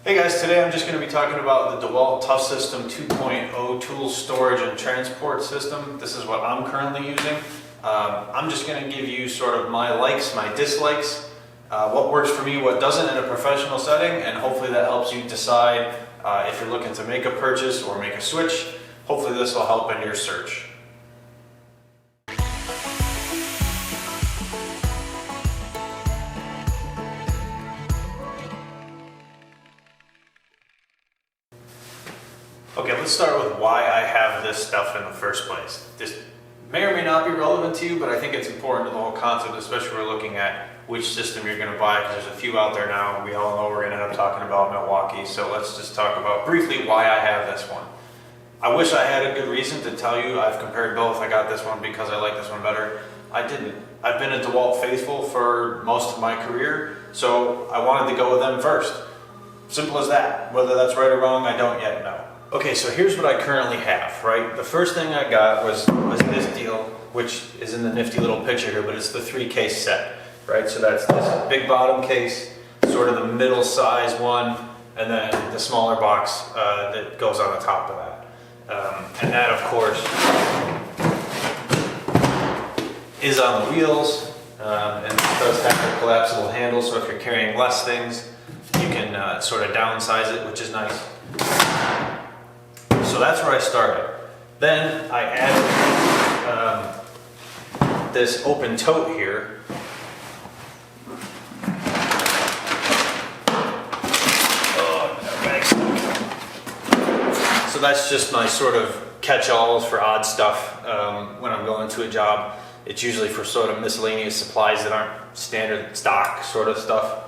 Hey guys, today I'm just going to be talking about the DeWalt Tough System 2.0 tool storage and transport system. This is what I'm currently using. I'm just going to give you sort of my likes, my dislikes, what works for me, what doesn't in a professional setting, and hopefully that helps you decide if you're looking to make a purchase or make a switch. Hopefully this will help in your search. Okay, let's start with why I have this stuff in the first place. This may or may not be relevant to you, but I think it's important to the whole concept, especially when we're looking at which system you're going to buy, because there's a few out there now. We all know we're going to end up talking about Milwaukee, so let's just talk about briefly why I have this one. I wish I had a good reason to tell you I've compared both. I got this one because I like this one better. I didn't. I've been a DeWalt faithful for most of my career, so I wanted to go with them first. Simple as that. Whether that's right or wrong, I don't yet know. Okay, so here's what I currently have, right? The first thing I got was this deal, which is in the nifty little picture here, but it's the 3-case set, right? So that's this big bottom case, sort of the middle size one, and then the smaller box that goes on the top of that. And that, of course, is on the wheels, and it does have a collapsible handle, so if you're carrying less things, you can sort of downsize it, which is nice. So that's where I started. Then I added this open tote here. So that's just my sort of catch-alls for odd stuff when I'm going to a job. It's usually for sort of miscellaneous supplies that aren't standard stock sort of stuff.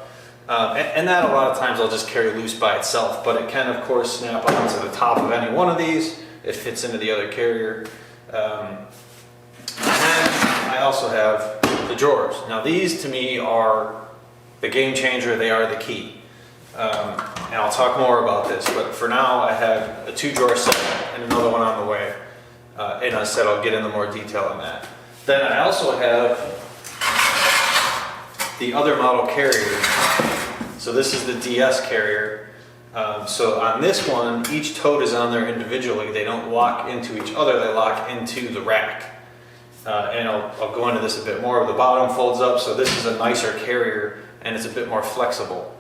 And that a lot of times I'll just carry loose by itself, but it can of course snap onto the top of any one of these. It fits into the other carrier. And then I also have the drawers. Now these to me are the game changer, they are the key. And I'll talk more about this, but for now I have a 2-drawer set and another one on the way. And I said I'll get into more detail on that. Then I also have the other model carrier. So this is the DS carrier. So on this one, each tote is on there individually. They don't lock into each other, they lock into the rack. And I'll go into this a bit more. The bottom folds up, so this is a nicer carrier and it's a bit more flexible.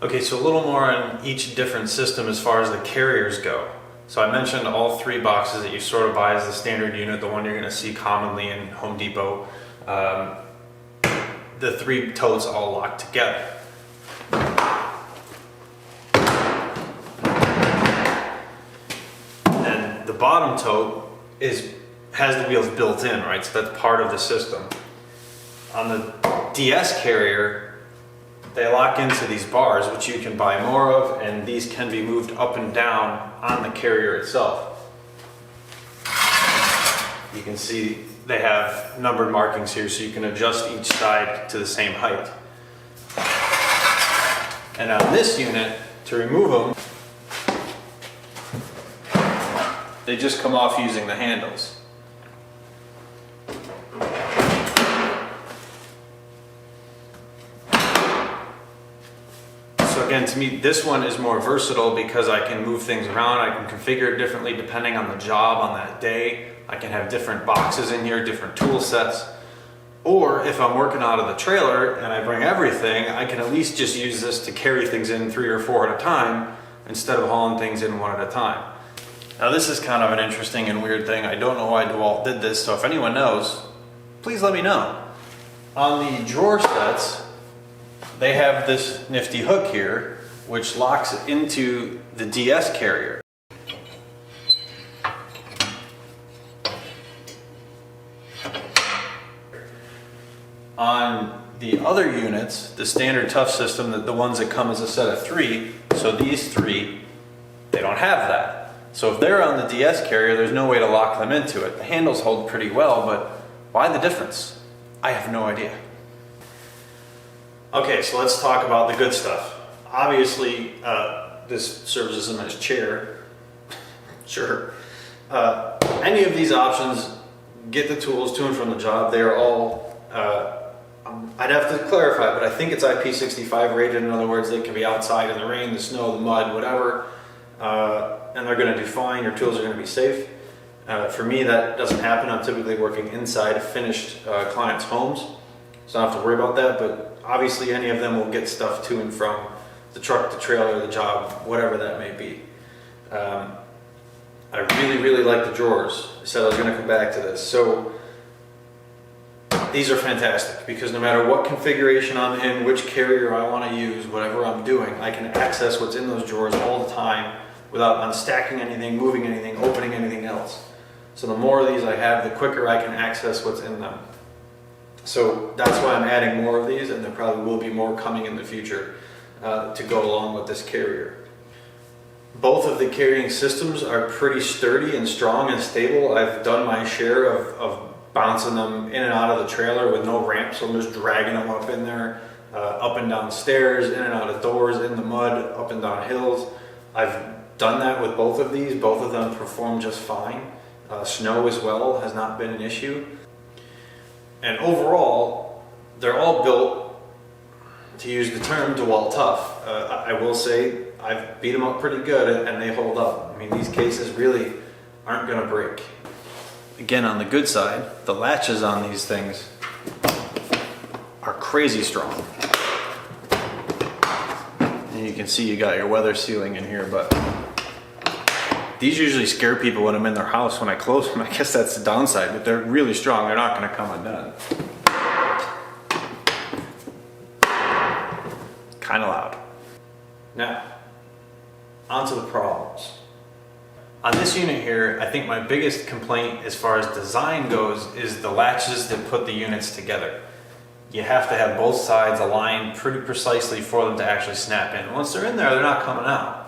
Okay, so a little more on each different system as far as the carriers go. So I mentioned all 3 boxes that you sort of buy as the standard unit, the one you're going to see commonly in Home Depot. The 3 totes all lock together. And the bottom tote has the wheels built in, right? So that's part of the system. On the DS carrier, they lock into these bars, which you can buy more of, and these can be moved up and down on the carrier itself. You can see they have numbered markings here, so you can adjust each side to the same height. And on this unit, to remove them, they just come off using the handles. So again, to me, this one is more versatile because I can move things around. I can configure it differently depending on the job on that day. I can have different boxes in here, different tool sets. Or if I'm working out of the trailer and I bring everything, I can at least just use this to carry things in 3 or 4 at a time instead of hauling things in 1 at a time. Now this is kind of an interesting and weird thing. I don't know why DeWalt did this, so if anyone knows, please let me know. On the drawer sets, they have this nifty hook here, which locks into the DS carrier. On the other units, the standard Tough system, the ones that come as a set of 3, so these 3, they don't have that. So if they're on the DS carrier, there's no way to lock them into it. The handles hold pretty well, but why the difference? I have no idea. Okay, so let's talk about the good stuff. Obviously, this serves as a nice chair. Sure. Any of these options, get the tools to and from the job. They are all I'd have to clarify, but I think it's IP65 rated. In other words, they can be outside in the rain, the snow, the mud, whatever, and they're going to do fine. Your tools are going to be safe. For me, that doesn't happen. I'm typically working inside finished clients' homes, so I don't have to worry about that. But obviously, any of them will get stuff to and from the truck, the trailer, the job, whatever that may be. I really, really like the drawers. I said I was going to come back to this. So these are fantastic because no matter what configuration I'm in, which carrier I want to use, whatever I'm doing, I can access what's in those drawers all the time without unstacking anything, moving anything, opening anything else. So the more of these I have, the quicker I can access what's in them. So that's why I'm adding more of these, and there probably will be more coming in the future to go along with this carrier. Both of the carrying systems are pretty sturdy and strong and stable. I've done my share of bouncing them in and out of the trailer with no ramp, so I'm just dragging them up in there, up and down stairs, in and out of doors, in the mud, up and down hills. I've done that with both of these. Both of them perform just fine. Snow as well has not been an issue. And overall, they're all built, to use the term, DeWalt tough. I will say I've beat them up pretty good and they hold up. I mean, these cases really aren't going to break. Again, on the good side, the latches on these things are crazy strong. And you can see you got your weather sealing in here, but these usually scare people when I'm in their house when I close them. I guess that's the downside, but they're really strong. They're not going to come undone. Kind of loud. Now, onto the problems. On this unit here, I think my biggest complaint as far as design goes is the latches that put the units together. You have to have both sides aligned pretty precisely for them to actually snap in. Once they're in there, they're not coming out.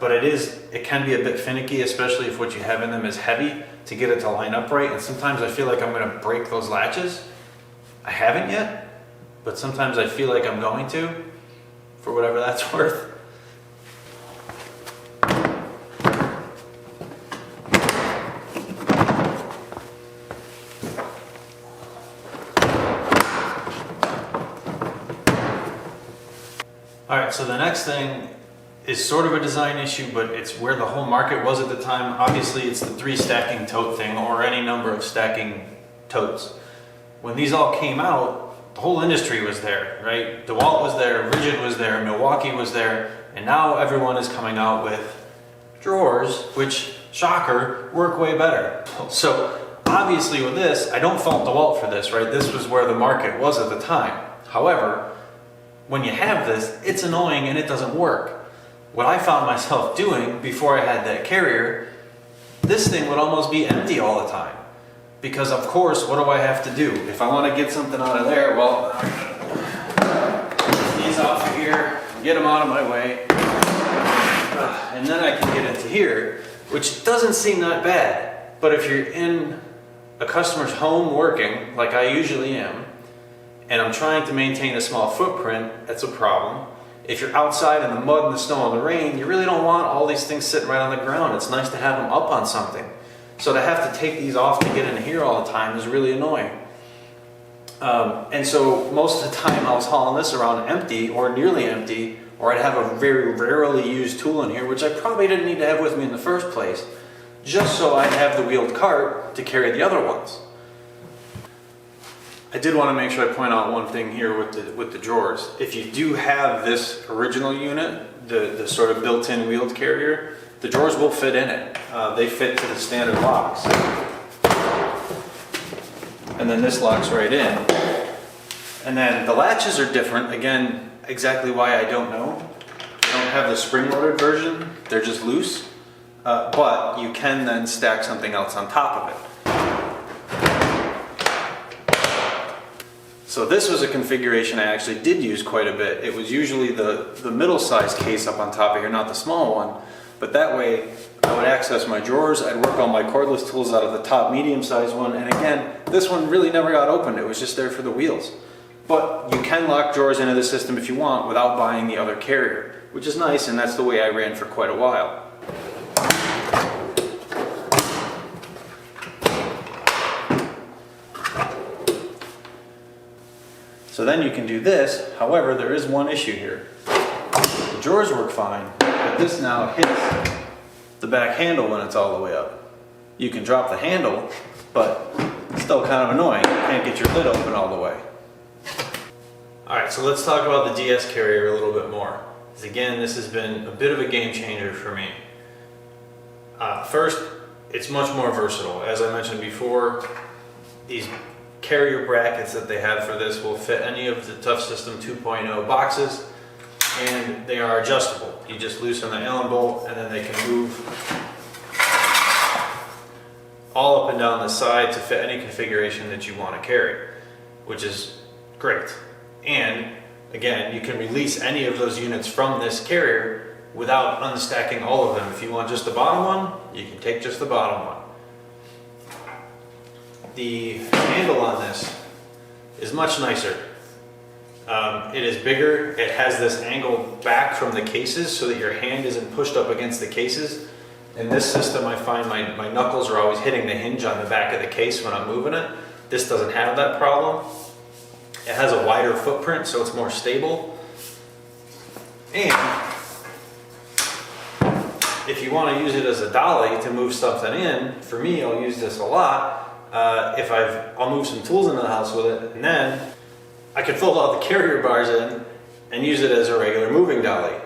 But it can be a bit finicky, especially if what you have in them is heavy, to get it to line up right. And sometimes I feel like I'm going to break those latches. I haven't yet, but sometimes I feel like I'm going to, for whatever that's worth. Alright, so the next thing is sort of a design issue, but it's where the whole market was at the time. Obviously, it's the 3 stacking tote thing, or any number of stacking totes. When these all came out, the whole industry was there, right? DeWalt was there, Rigid was there, Milwaukee was there, and now everyone is coming out with drawers, which, shocker, work way better. So obviously with this, I don't fault DeWalt for this, right? This was where the market was at the time. However, when you have this, it's annoying and it doesn't work. What I found myself doing before I had that carrier, this thing would almost be empty all the time. Because of course, what do I have to do? If I want to get something out of there, well, these off of here, get them out of my way, and then I can get into here, which doesn't seem that bad. But if you're in a customer's home working, like I usually am, and I'm trying to maintain a small footprint, that's a problem. If you're outside in the mud and the snow and the rain, you really don't want all these things sitting right on the ground. It's nice to have them up on something. So to have to take these off to get in here all the time is really annoying. And so most of the time I was hauling this around empty or nearly empty, or I'd have a very rarely used tool in here, which I probably didn't need to have with me in the first place, just so I'd have the wheeled cart to carry the other ones. I did want to make sure I point out one thing here with the drawers. If you do have this original unit, the sort of built-in wheeled carrier, the drawers will fit in it. They fit to the standard locks. And then this locks right in. And then the latches are different. Again, exactly why I don't know. They don't have the spring-loaded version. They're just loose. But you can then stack something else on top of it. So this was a configuration I actually did use quite a bit. It was usually the middle-sized case up on top of here, not the small one. But that way, I would access my drawers, I'd work all my cordless tools out of the top medium-sized one, and again, this one really never got opened. It was just there for the wheels. But you can lock drawers into the system if you want without buying the other carrier, which is nice, and that's the way I ran for quite a while. So then you can do this. However, there is one issue here. The drawers work fine, but this now hits the back handle when it's all the way up. You can drop the handle, but it's still kind of annoying. You can't get your lid open all the way. All right, so let's talk about the DS carrier a little bit more. Because again, this has been a bit of a game changer for me. First, it's much more versatile. As I mentioned before, these carrier brackets that they have for this will fit any of the Tough System 2.0 boxes, and they are adjustable. You just loosen the Allen bolt and then they can move all up and down the side to fit any configuration that you want to carry, which is great. And again, you can release any of those units from this carrier without unstacking all of them. If you want just the bottom one, you can take just the bottom one. The handle on this is much nicer. It is bigger. It has this angle back from the cases so that your hand isn't pushed up against the cases. In this system, I find my knuckles are always hitting the hinge on the back of the case when I'm moving it. This doesn't have that problem. It has a wider footprint, so it's more stable. And if you want to use it as a dolly to move something in, for me, I'll use this a lot. I'll move some tools into the house with it, and then I can fold all the carrier bars in and use it as a regular moving dolly.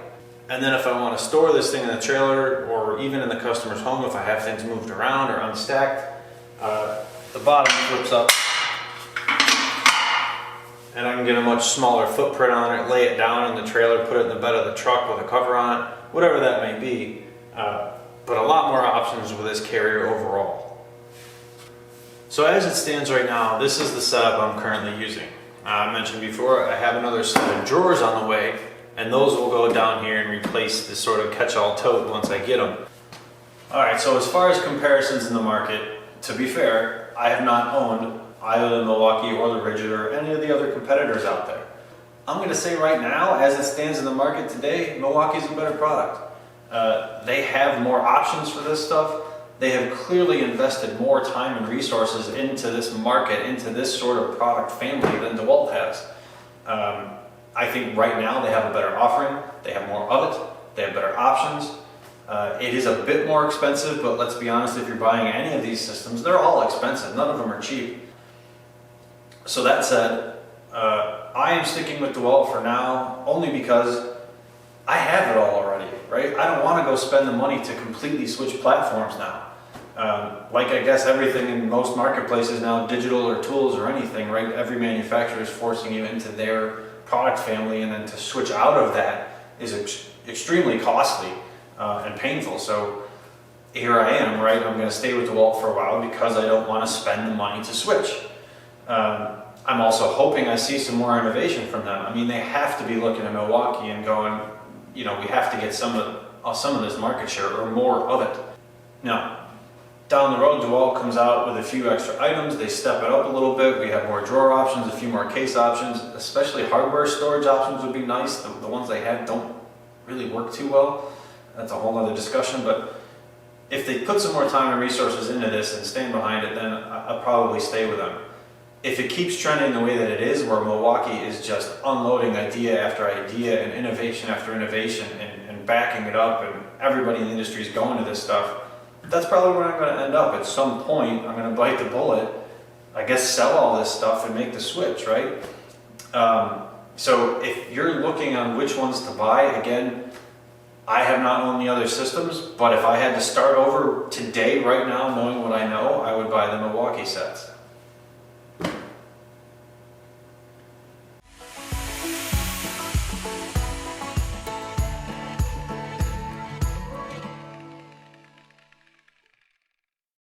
And then if I want to store this thing in the trailer or even in the customer's home, if I have things moved around or unstacked, the bottom flips up and I can get a much smaller footprint on it, lay it down in the trailer, put it in the bed of the truck with a cover on it, whatever that may be. But a lot more options with this carrier overall. So as it stands right now, this is the setup I'm currently using. I mentioned before, I have another set of drawers on the way, and those will go down here and replace this sort of catch-all tote once I get them. Alright, so as far as comparisons in the market, to be fair, I have not owned either the Milwaukee or the Rigid or any of the other competitors out there. I'm going to say right now, as it stands in the market today, Milwaukee's a better product. They have more options for this stuff. They have clearly invested more time and resources into this market, into this sort of product family than DeWalt has. I think right now they have a better offering, they have more of it, they have better options. It is a bit more expensive, but let's be honest, if you're buying any of these systems, they're all expensive, none of them are cheap. So that said, I am sticking with DeWalt for now, only because I have it all already, right? I don't want to go spend the money to completely switch platforms now. Like I guess everything in most marketplaces now, digital or tools or anything, right? Every manufacturer is forcing you into their product family, and then to switch out of that is extremely costly and painful. So here I am, right? I'm going to stay with DeWalt for a while because I don't want to spend the money to switch. I'm also hoping I see some more innovation from them. I mean, they have to be looking at Milwaukee and going, you know, we have to get some of this market share or more of it. Now, down the road, DeWalt comes out with a few extra items. They step it up a little bit. We have more drawer options, a few more case options, especially hardware storage options would be nice. The ones they have don't really work too well. That's a whole other discussion, but if they put some more time and resources into this and stand behind it, then I'll probably stay with them. If it keeps trending the way that it is, where Milwaukee is just unloading idea after idea and innovation after innovation and backing it up, and everybody in the industry is going to this stuff, that's probably where I'm going to end up. At some point, I'm going to bite the bullet, I guess sell all this stuff and make the switch, right? So if you're looking on which ones to buy, again, I have not owned the other systems, but if I had to start over today, right now, knowing what I know, I would buy the Milwaukee sets.